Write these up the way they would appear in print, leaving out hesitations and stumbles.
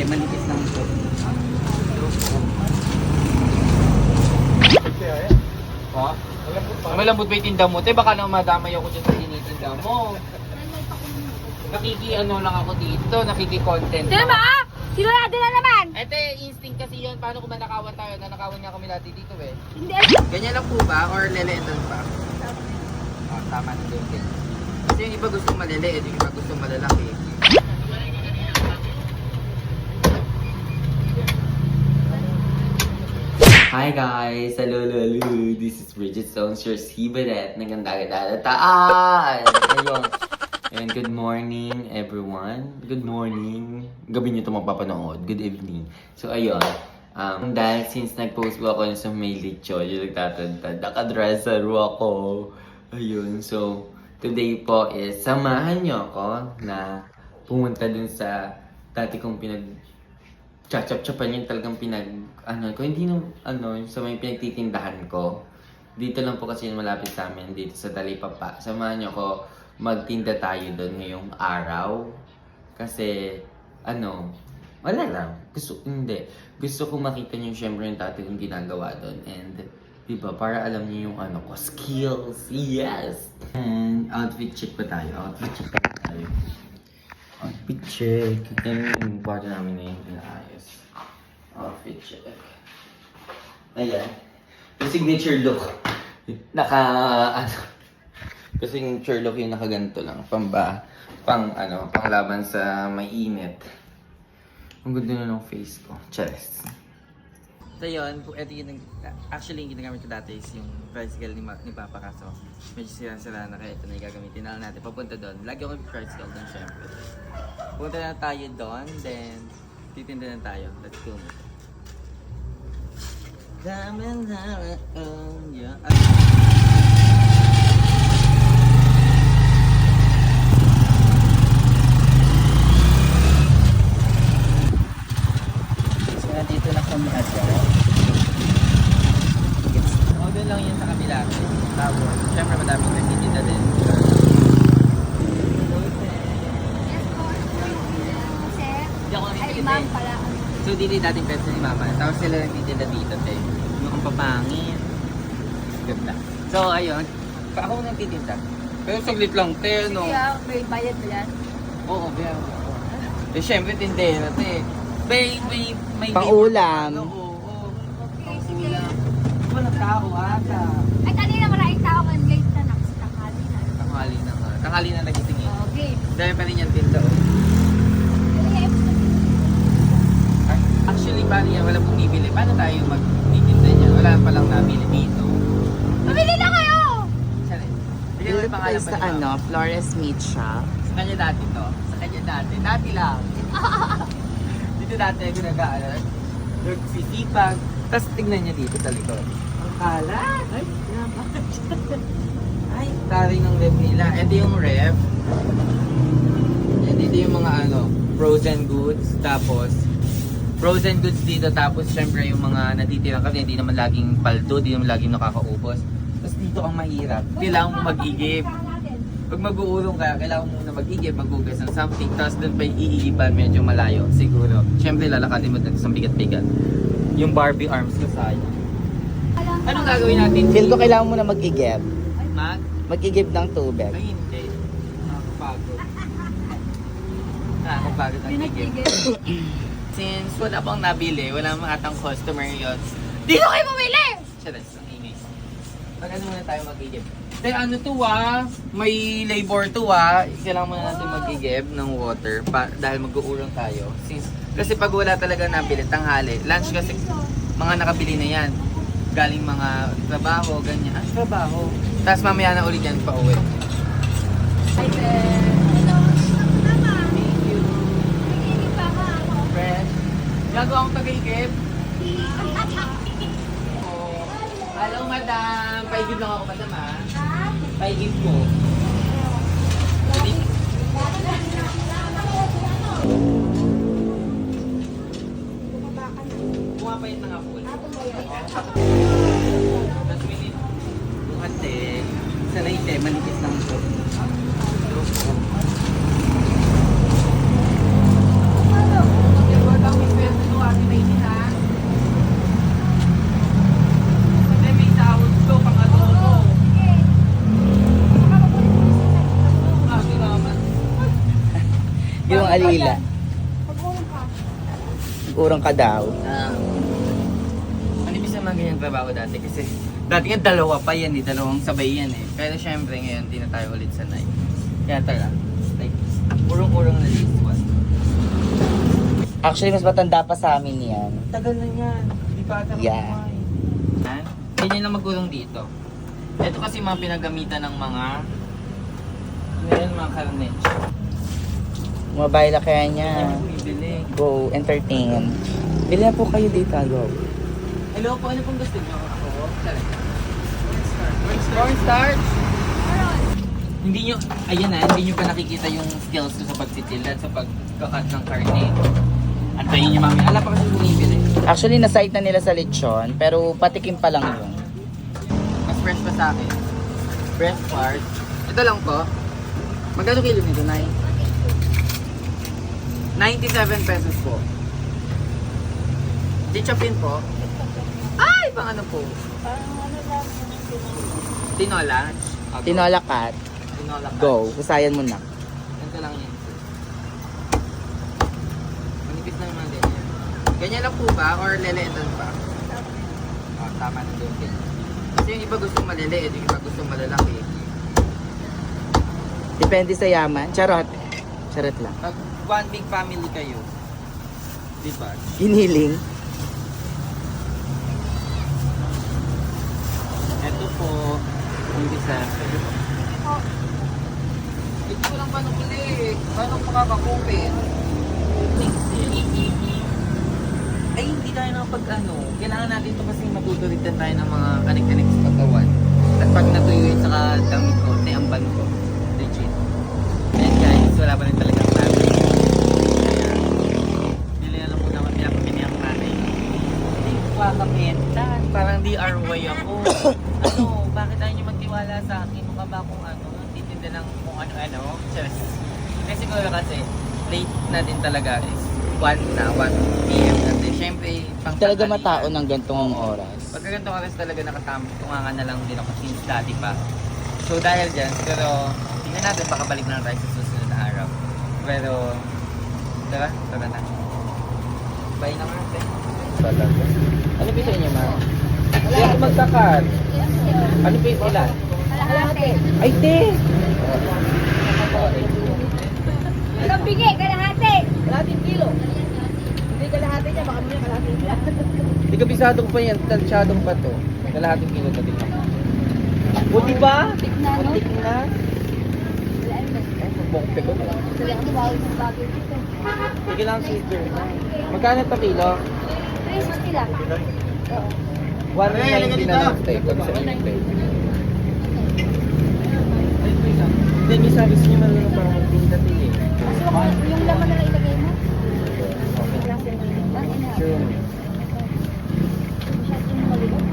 manipis lang po. Ha? Malambot ba yung tinda mo? Te, baka naman madamay ako dyan sa tinitinda mo. Nakiki-ano lang ako dito, nakiki-content. Sino ba? Sinurado na naman! Ete, instinct kasi yun. Paano kung manakawan tayo? Nanakawan nga kami lati dito eh. Hindi. Ganyan lang po ba? Or leleton pa? Oh, tama na din. Kasi yung iba gusto maliliit, yung iba gusto malalaki. Hi guys! Hello, lolo! This is Bridget Stones, your Sibaret. Naganda-ganda-taan! Ayun. And good morning, everyone. Good morning. Gabi nyo ito magpapanood. Good evening. So, ayun. Dahil since nag-post ko ako sa may lechon, yung nagtatantad, nakadresser ako. Ayun. So, today po is samahan nyo ako na pumunta dun sa dati kong chachap-chapan yung talagang ko, hindi nung, sa may pinagtitindahan ko. Dito lang po kasi malapit sa amin, dito sa Talipapa. Samahan nyo ako, magtinda tayo doon ngayong araw. Kasi, wala lang. Gusto ko makita nyo syempre yung dati kong ginagawa doon. And, diba, para alam nyo yung ko, skills. Yes! And, outfit check pa tayo. Outfit check. Yung party namin na yung inaayos. Outfit check. Ayan. Yung signature look. Signature look yung nakaganto lang. Panglaban sa may init. Ang ganda na ng face ko. Charis. So yun, ito yung actually yung ginagamit ko dati is yung tricycle ni Papa kaso medyo sira na kaya ito na yung gagamitin na lang natin papunta doon. Lagi ako yung tricycle doon syempre. Punta na tayo doon, then titinda na tayo. Let's go. So nandito na kami doon lang yun sa kabila. Tapos, syempre madaming nagtitinda din. Hindi ako nagtitinda. So, dito dating pets ni Mama. Tapos sila nagtitinda dito, te. Yung papangin. Ganda. So, ayun. Ako nagtitinda. Pero saglit lang, te, no? May bayad ba yan? Oo, bayad. Eh, syempre, tindera, te. May pang-ulam. Oo. Walang tao ata. Ay, kanina maraming tao kan late na tanghali na. Tanghali na nagising eh. Okay. Dahil pa rin yung tinda oh. Actually, paano yan? Walang bumibili. Paano tayo magtitinda niya? Wala palang nabili dito. Pabili na kayo! Sorry. Bigyan mo yung pangalan pa Sa nila. Flores Meat Shop. Sa kanya dati to. Sa kanya dati. Dati lang. Dito dati ginagawa. Nagsisipag. Tapos tignan niya dito sa likod. Ang kalat! Ay, tari ng ref nila. Ito yung ref. Dito yung mga frozen goods. Tapos, frozen goods dito. Tapos, syempre yung mga natitirang kasi hindi naman laging paldo, hindi naman laging nakakaubos. Tapos dito ang mahirap. Kailangan mo mag-igib. Pag mag-uulong ka, kailangan mo muna mag-igib, maghugas ng something. Tapos doon pa yung iigiban, medyo malayo. Siguro. Syempre, lalakatin mo dito sa bigat-bigat. Yung Barbie arms ko sayang. Anong gagawin natin? Feel ko kailangan mo na mag-igib. Mag-igib ng tubig. Ay, hindi. Nakakapagod. Nakakapagod ang igib. Since wala pang nabili, wala mga atang customer yun. Dito kayo bumili! Charas, ang ingay. Pag muna tayo mag-igib. Pero may labor to kailangan muna natin mag-igib ng water dahil mag-uurong tayo. Kasi pag wala talaga nabili, tanghali, lunch kasi mga nakabili na yan. Galing mga trabaho, ganyan. Trabaho. Tapos mamaya na ulit yan pa uwi. Hi there! Hello! Mama! Thank you. Nag-iinip pa ka ako. Fresh. Gagawa akong tagaigib. Hello, madam. Paigib lang ako, madam, ha? Paigib po. Pumapayat na nga po. Tapos minute. Buhate. Sa laite, manipis lang po. You're welcome. Yung alila. Pag-urong ka. Urang ka daw. Manipis na mga ganyang trabaho dati kasi dati nga dalawa pa yan eh, dalawang sabay yan eh. Pero syempre ngayon di na tayo ulit sanay. Kaya tara, like, urong-urong na this one. Actually, mas matanda pa sa amin yan. Tagal na yan, hindi pa ata Yeah. kumain. Ganyan lang magurong dito. Ito kasi mga pinagamitan ng mga mga carnage. Mobile na kaya niya. Bibili. Go, entertain. Bili na po kayo dito, go. Hello po, ano pong gusto niyo? Ako? Cornstarch? Hindi nyo, ayan na, hindi nyo pa nakikita yung skills ko sa pagtitil at sa pagkakat ng karne. Antayin nyo mami, ala pa kasi bumibili. Actually, na-site na nila sa lechon, pero patikim pa lang yun. Mas fresh pa sa akin. Breast part. Ito lang po. Magkano kilo nito, Nay? 97 pesos po. Chichapin po. Ay, pang ano po? Tinola. Okay. Tinola cat, Tinola cut. go. Kusayan mo na. Ganito lang yun. Manipis na naman din yan. Ganyan lang po ba? Or leleetan pa? Oh, tama na doon din. Kasi yung iba gustong maliliit, yung iba gustong malalaki. Depende sa yaman. Charot. Charot lang. Pag one big family kayo, di ba? Hiniling. Ito po, yung isa. Ito ko lang paano uli. Paano makakakupit? Ay, hindi tayo nakapag ano. Kailangan natin ito kasi matutulitan tayo ng mga kanik-kanik sa katawan. At pag natuyo yun saka damit ko, amban ko. Legit. Ayan guys, wala pa rin talagang nanay. Kaya, bili na lang muna kami pinapamili ang nanay. Hindi ko kakapenta. Parang DRY ako. Ano, bakit tayo nyo magtiwala sa akin? Mukha ba akong ano, titinda lang kung ano-ano? Just. Kasi siguro kasi, late na din talaga is 1 p.m. natin. Siyempre, pang Talaga tanghalian. matao ng gantong oras. Pagka ganitong oras talaga tungangan na lang din ako since dati pa. So dahil dyan, pero tingnan natin baka balik na lang tayo sa susunod na araw. Pero, tara na. Bye na mga Talaga. Ano ba sa inyo, ma? Hindi ako magkakat. Ano ba yung ilan? Kalahati. Ay, te! Ilang bingi, kalahati. Kalahating kilo. Hindi kalahati niya, baka mamaya kalahating kilo. Hindi kabisadong pa yan. Tansyadong pa to. Kalahating kilo na din. O, diba? Tignan, no? Muntik na. Ay, magbongpe ko na. Sila ang bawal sa bagay dito. Sige lang, sister. Magkano to kilo? 360 lang. 190 na lang steak. Pag sa steak. Hindi, may sabi sa inyo marunong parang magpindating eh. Kasi yung laman na lang ilagay mo. Sure. Masyadong maliit.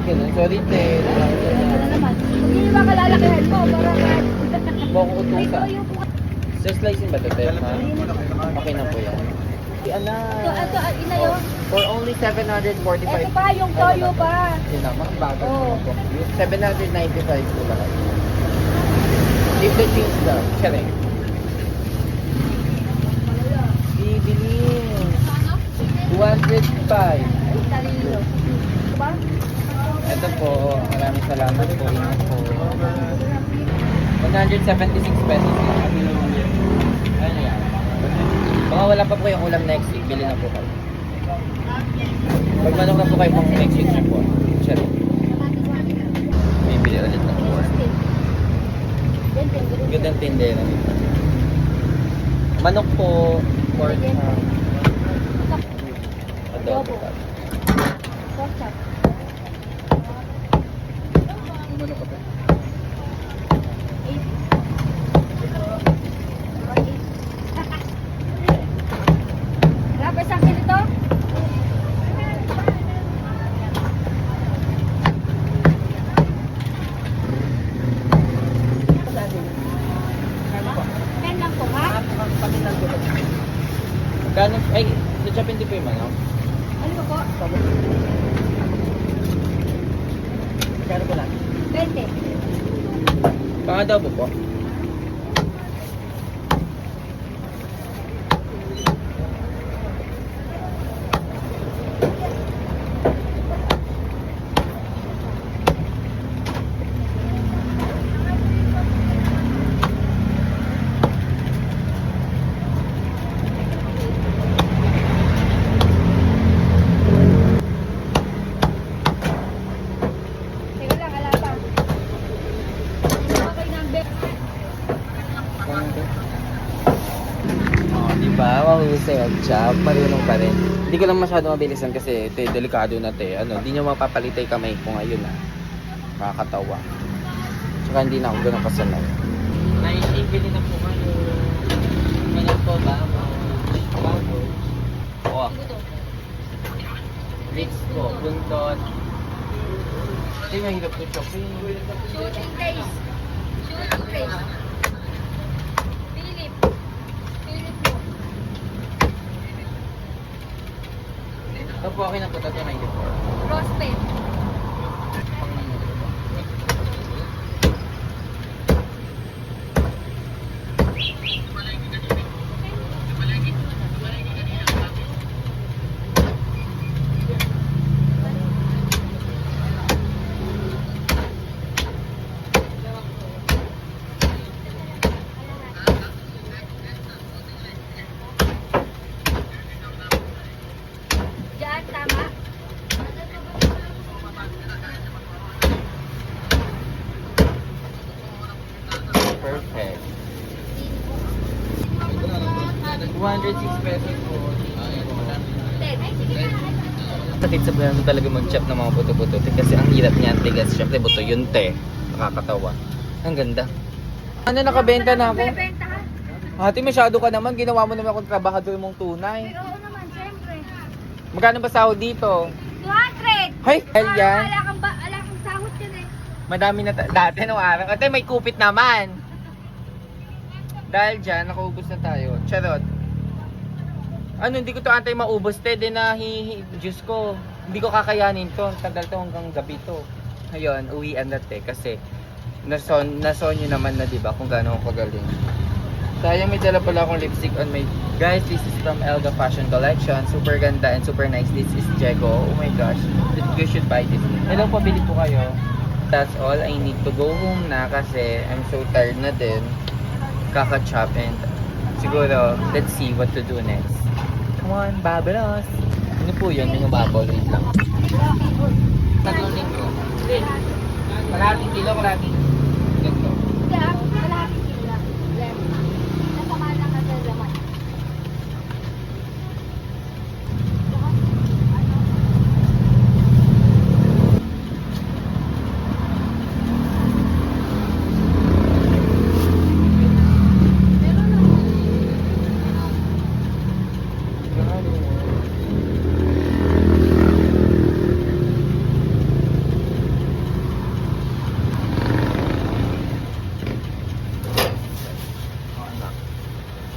Ganun, sorry, te. Ano na naman. Hindi nyo ba kalalakihan mo? Para Boko utusa. ito yung Sir, slicing ba ito, te? Ha? Okay na po yan. Ana. ito, ina yun. For only 745. Ito pa, yung toyo pa. Yun naman, bago. Oo. 795 po lahat. Leave the cheese daw. Correct. Bibilin. 205. Ay, talilo. Ito ba? Ito po, maraming salamat po. Ingat po. 176 pesos lang. Ano yan? Baka wala pa po yung ulam next week, bili na po kayo. Pag manong na po kayo pang next week na po. Sure. May bili ulit ng pork. Good ang tindera. Manok po, pork. Adobo. Pork chop. Manok ka po. 80. Grabe sa akin ito. Ten lang po, ha? Gano'n, ay, lechapin din po yung manok. Ano ba po? Gano'n po lang? 20. Pang adobo po. ba? Mahusay ang job. Marunong pa rin. Hindi ko lang masyado mabilisan kasi delikado na ano, hindi nyo mapapalitay kamay ko ngayon Nakakatawa. Tsaka hindi na ako ganun kasanay. Naibili na po kayo. Ganyan po ba? Bago. Oh. Mix po. Buntot. Hindi mahirap po shopping. Shooting face. Shooting face. Philip. Philip mo. Ito po okay na po. Ito 94. Prospect. Diyan, tama. Perfect. 206 pesos po. Sakit sa buhay mo talaga mag-chop ng mga buto-buto kasi ang hirap niyan, tigas. Siyempre buto yun nakakatawa. Ang ganda. Ano, nakabenta na ako? Bebenta ka? Ate, masyado ka naman. Ginawa mo naman akong trabahador mong tunay. Pero oo naman, siyempre. Magkano ba sahod dito? 200! Hay, hell yan. Wala kang sahod yan eh. Madami na dati nung araw. Ate, may kupit naman. Dahil dyan, nakaubos na tayo. Charot. Ano, hindi ko to antay maubos. Tede na Diyos ko. Hindi ko kakayanin to. Tagal to hanggang gabi to. Ngayon, uwian na kasi nason nyo naman na, diba, kung gaano ako kagaling. Sayang, may dala pala akong lipstick on my... Guys, this is from Elga Fashion Collection. Super ganda and super nice. This is Jego. Oh my gosh. You should buy this. Hello, pabili po kayo. That's all. I need to go home na kasi I'm so tired na din. Kaka-chop and siguro, let's see what to do next. Come on, babalos! Ano po yun? Yung babol. Wait lang. Tatlong linggo. Hindi. Kalahating kilo, kalahating ganito. Hindi ah, wala kang kila. Nasama lang ka sa laman.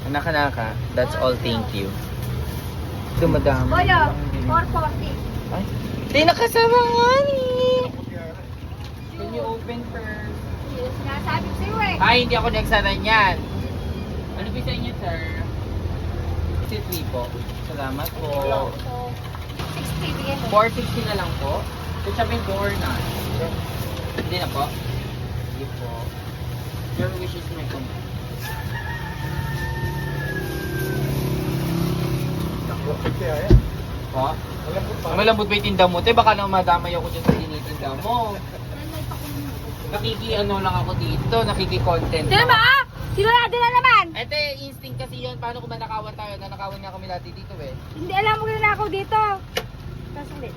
Anak-anaka, that's all, thank you. Dumadami. Boyo, 440. Ay, di nakasama nga ni. Can you open first? Yes, nasabi ko sa'yo eh. Ay, hindi ako nagsara niyan. Ano ba sa inyo, sir? 63 po. Salamat po. So, 60 bigyan mo. 460 na lang po. Kutsapin ko or not? Hindi na po. Hindi po. Your wish is my command. Po? Malambot ba yung tinda mo? Te, baka nang madamay ako dyan sa tinitinda mo. Nakiki-ano lang ako dito, nakiki-content. Sino ba? Sinurado na naman! Ete, instinct kasi yun. Paano kung manakawan tayo? Nanakawan nga kami dati dito Hindi alam mo na ako dito. Sasulit.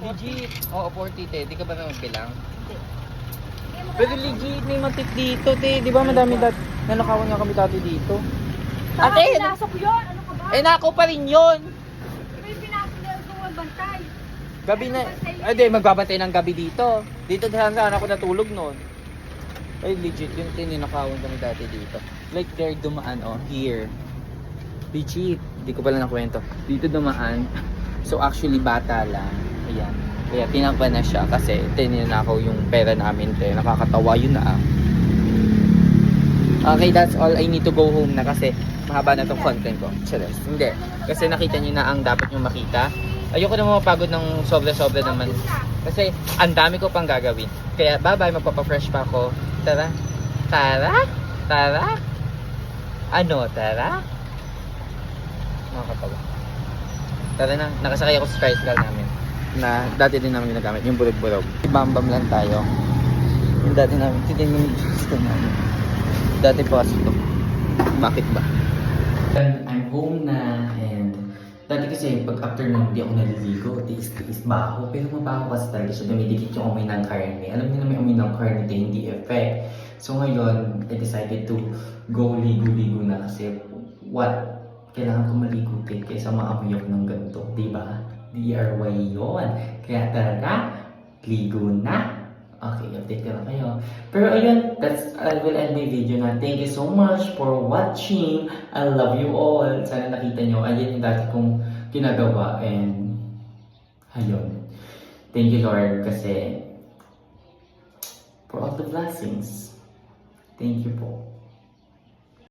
Legit. Oo, 40 te. Di ka ba naman bilang? Hindi. Pero legit, may matik dito te. Di ba madami nanakawan nga kami dati dito? Ate! Ate! Pinasok yun! Ano ka ba? Eh, nako pa rin yun! May pinasok na kung magbantay. Gabi na. Ay, di, magbabantay ng gabi dito. Dito saan ako natulog noon. Ay, legit yun. Tininakawan kami dati dito. Like, there dumaan, here. Legit. Hindi ko pala nakwento. Dito dumaan. So, actually, bata lang. Ayan. Kaya, tinampan na siya kasi tininakaw yung pera namin. Nakakatawa yun na. Okay, that's all. I need to go home na kasi mahaba na tong content ko. Charas. Hindi. Kasi nakita niyo na ang dapat nyo makita. Ayoko na mapagod ng sobra-sobra naman. Kasi ang dami ko pang gagawin. Kaya bye-bye, magpapa-fresh pa ako. Tara. Tara? Tara? Ano? Tara? Nakakatawa. Tara na. Nakasakay ako sa tricycle namin. Na dati din namin ginagamit. Yung bulog-bulog. Bam-bam lang tayo. Yung dati namin. Hindi namin gusto namin. Dati pa kasi ito. Bakit ba? I'm home na and dati kasi pag afternoon hindi ako naliligo, tiis-tiis baho. Pero mabaho kasi talaga siya, dumidikit yung amoy ng karne. Alam niyo na may amoy ng karne din, hindi effect. So ngayon, I decided to go ligo-ligo na kasi what? Kailangan ko maligo din kaysa maamoy ako ng ganito, di ba? DIY yun. Kaya talaga, ligo na. Okay, update ko lang kayo. Pero ayun, I will end my video na. Thank you so much for watching. I love you all. Sana nakita nyo. Ayan yung dati kong ginagawa. And, ayun. Thank you Lord kasi for all the blessings. Thank you po.